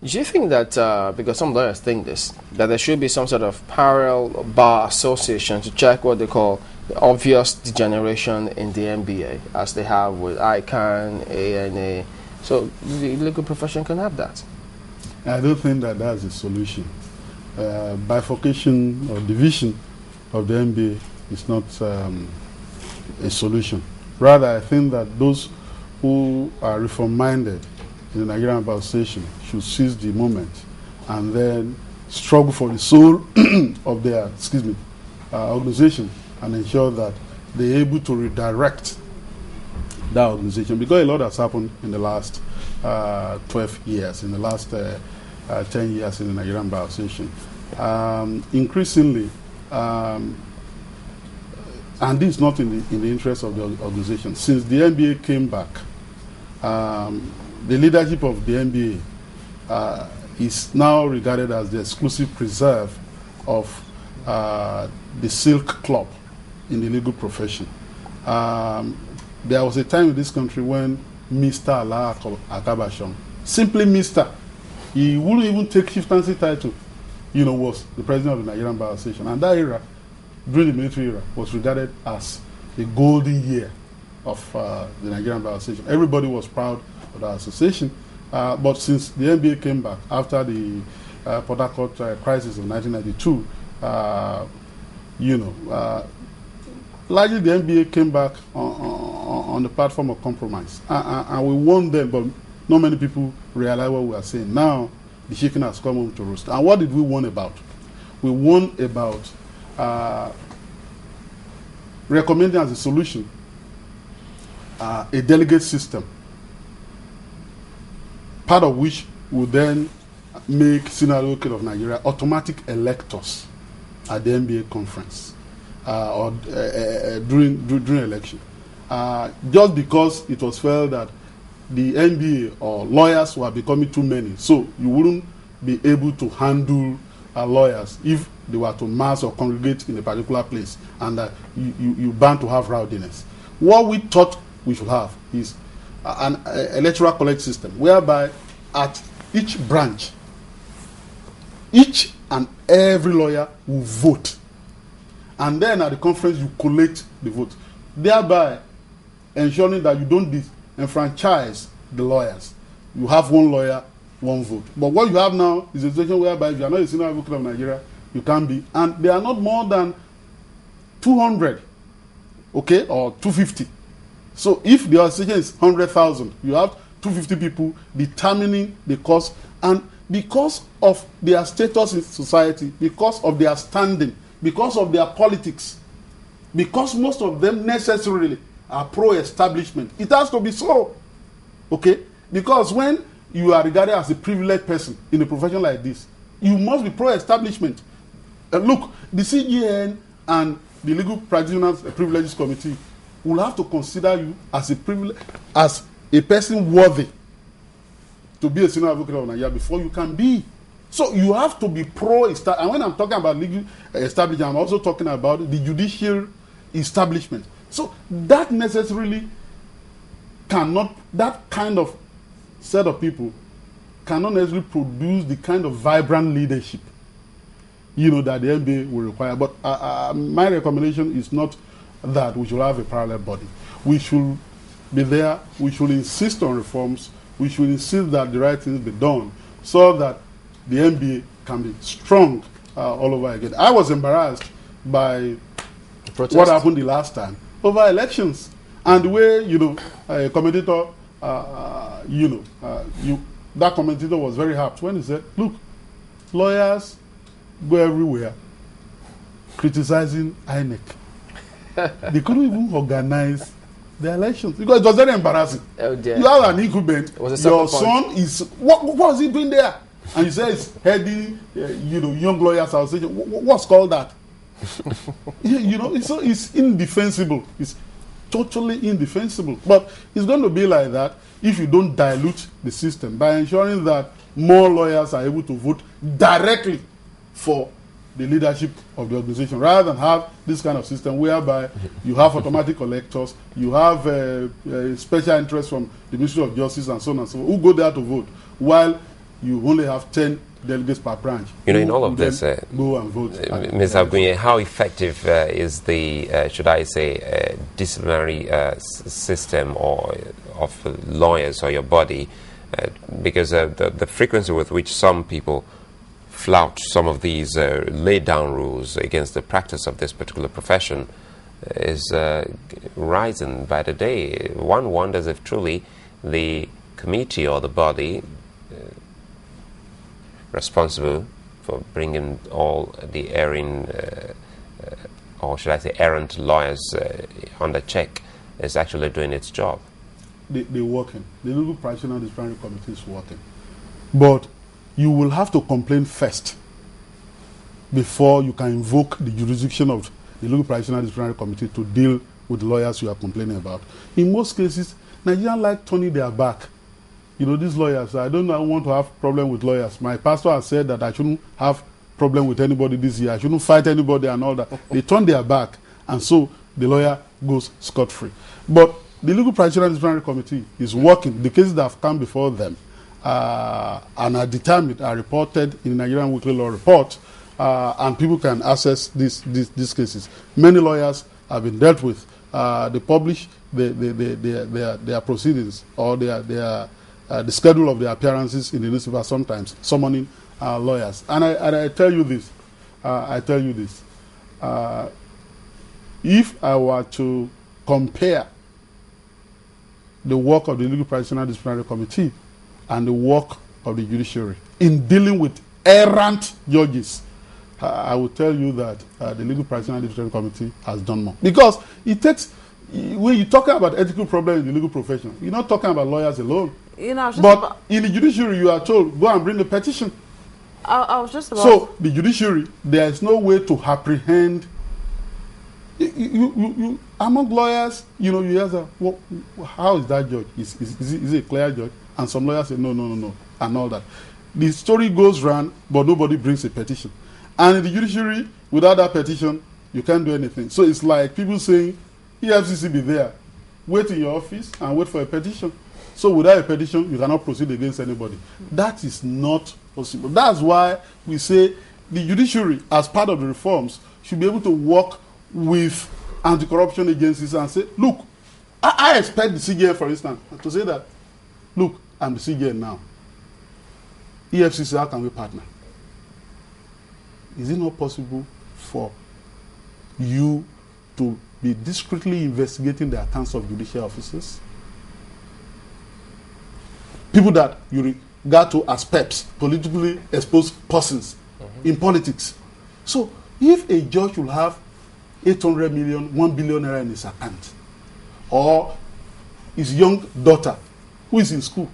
Do you think that, because some lawyers think this, that there should be some sort of parallel bar association to check what they call the obvious degeneration in the NBA, as they have with ICANN, ANA, so the legal profession can have that? I don't think that that's the solution. Bifurcation or division of the NBA is not a solution. Rather, I think that those who are reform-minded in the Nigerian Bar Association should seize the moment and then struggle for the soul of their organization and ensure that they're able to redirect that organization, because a lot has happened in the last 12 years, in the last 10 years in the Nigerian Bar Association. Increasingly, and this is not in the interest of the organization, since the NBA came back, the leadership of the NBA is now regarded as the exclusive preserve of the Silk Club in the legal profession. There was a time in this country when Mr. Allah Akabashon, simply Mr., he wouldn't even take chieftaincy title, was the president of the Nigerian Bar Association. And that era, during the military era, was regarded as the golden year of the Nigerian Bar Association. Everybody was proud of that association. But since the NBA came back after the Port Harcourt crisis of 1992, largely the NBA came back on the platform of compromise. And we won them, but not many people realize what we are saying. Now, the chicken has come home to roost. And what did we won about? We won about recommending as a solution a delegate system, part of which would then make Senior Local of Nigeria automatic electors at the NBA conference or during election. Just because it was felt that the NBA or lawyers were becoming too many, so you wouldn't be able to handle lawyers if they were to mass or congregate in a particular place, and you bound to have rowdiness. What we thought we should have is an electoral college system, whereby at each branch, each and every lawyer will vote, and then at the conference you collect the votes, thereby ensuring that you don't disenfranchise the lawyers. You have one lawyer, one vote. But what you have now is a situation whereby if you are not a senior advocate of Nigeria, you can be, and there are not more than 200, okay, or 250. So if the association is 100,000, you have 250 people determining the cost, and because of their status in society, because of their standing, because of their politics, because most of them necessarily are pro-establishment, it has to be so, okay? Because when you are regarded as a privileged person in a profession like this, you must be pro-establishment. Look, the CJN and the Legal Practitioners Privileges Committee will have to consider you as a person worthy to be a senior advocate of Nigeria before you can be. So you have to be pro-establishment. And when I'm talking about legal establishment, I'm also talking about the judicial establishment. So that necessarily cannot, that kind of set of people cannot necessarily produce the kind of vibrant leadership, that the NBA will require. But my recommendation is not that we should have a parallel body. We should be there. We should insist on reforms. We should insist that the right things be done so that the NBA can be strong all over again. I was embarrassed by what happened the last time over elections, and the way a commentator, that commentator was very apt when he said, "Look, lawyers go everywhere criticizing INEC. They couldn't even organize the elections because it was very embarrassing. Oh dear. You have an incumbent. Your son is what was he doing there?" And he says, heading, Young Lawyers Association. What's called that? It's indefensible. It's totally indefensible. But it's going to be like that if you don't dilute the system by ensuring that more lawyers are able to vote directly for the leadership of the organization, rather than have this kind of system whereby you have automatic electors, you have special interest from the Ministry of Justice and so on and so on, who go there to vote, while you only have 10 delegates per branch. You know, in all of this, go and vote. Ms. Ogunye, how effective is the, should I say, disciplinary system or of lawyers or your body? Because the frequency with which some people flout some of these laid down rules against the practice of this particular profession is rising by the day. One wonders if truly the committee or the body responsible for bringing all the erring, or should I say errant lawyers under check is actually doing its job. They're working. The Legal Practitioner Disciplinary Committee is working. But you will have to complain first before you can invoke the jurisdiction of the Legal Practitioner Disciplinary Committee to deal with the lawyers you are complaining about. In most cases, Nigerians like turning their back. You know, these lawyers, I don't want to have problem with lawyers. My pastor has said that I shouldn't have problem with anybody this year. I shouldn't fight anybody and all that. They turn their back, and so the lawyer goes scot-free. But the Legal Practitioner Disciplinary Committee is working. The cases that have come before them and are determined, are reported in the Nigerian Weekly Law Report, and people can access these cases. Many lawyers have been dealt with. They publish their proceedings or the schedule of their appearances in the newspaper, sometimes summoning lawyers. And I tell you this, if I were to compare the work of the Legal Practitioner Disciplinary Committee and the work of the judiciary in dealing with errant judges, I will tell you that the Legal Practitioner Disciplinary Committee has done more. Because it takes, when you're talking about ethical problems in the legal profession, you're not talking about lawyers alone. You know, but in the judiciary, you are told, go and bring a petition. I was just about... So, the judiciary, there is no way to apprehend. Among lawyers, you know, you ask, well, how is that judge? Is it a clear judge? And some lawyers say, no, and all that. The story goes round, but nobody brings a petition. And in the judiciary, without that petition, you can't do anything. So it's like people saying, EFCC be there, wait in your office and wait for a petition. So without a petition, you cannot proceed against anybody. That is not possible. That's why we say the judiciary, as part of the reforms, should be able to work with anti-corruption agencies and say, look, I expect the CJN, for instance, to say that, look, I'm the CJN now. EFCC, how can we partner? Is it not possible for you to be discreetly investigating the accounts of judicial officers? People that you regard to as peps, politically exposed persons in politics. So, if a judge will have 800 million, 1 billion naira in his account, or his young daughter, who is in school,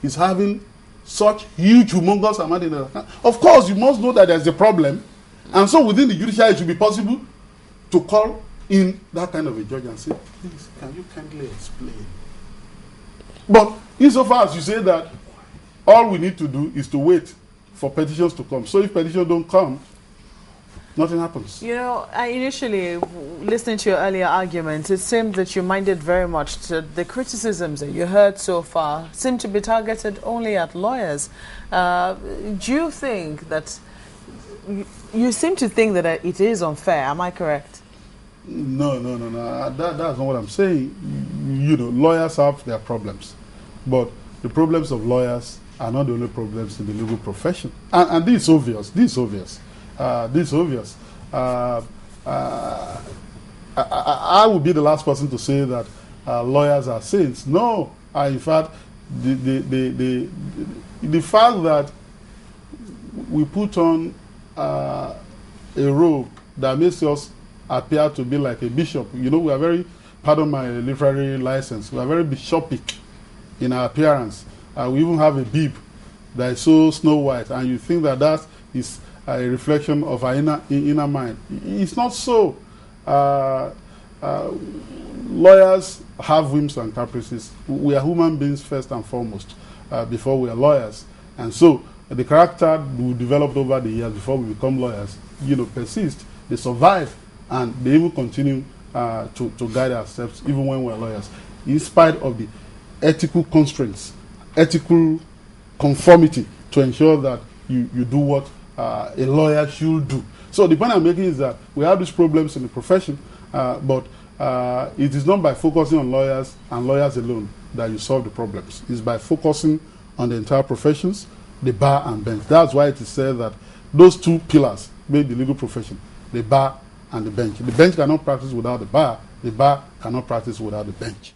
is having such huge, humongous amount in her account, of course, you must know that there's a problem. And so, within the judiciary, it should be possible to call in that kind of a judge and say, please, can you kindly explain? But insofar as you say that all we need to do is to wait for petitions to come. So if petitions don't come, nothing happens. You know, I initially, listening to your earlier arguments, it seemed that you minded very much to the criticisms that you heard so far seem to be targeted only at lawyers. Do you think that, you seem to think that it is unfair, am I correct? No. That's not what I'm saying. You know, lawyers have their problems. But the problems of lawyers are not the only problems in the legal profession. And this is obvious. I would be the last person to say that lawyers are saints. No. In fact, the fact that we put on a robe that makes us appear to be like a bishop. You know, we are very, pardon my literary license, we are very bishopic in our appearance. We even have a bib that is so snow white, and you think that that is a reflection of our inner mind. It's not so. Lawyers have whims and caprices. We are human beings first and foremost, before we are lawyers. And so the character we developed over the years before we become lawyers, you know, persist. They survive, and they even continue to guide ourselves even when we're lawyers, in spite of the ethical constraints, ethical conformity to to ensure that you do what a lawyer should do. So the point I'm making is that we have these problems in the profession, but it is not by focusing on lawyers and lawyers alone that you solve the problems. It's by focusing on the entire professions, the bar and bench. That's why it is said that those two pillars make the legal profession, the bar and the bench. The bench cannot practice without the bar cannot practice without the bench.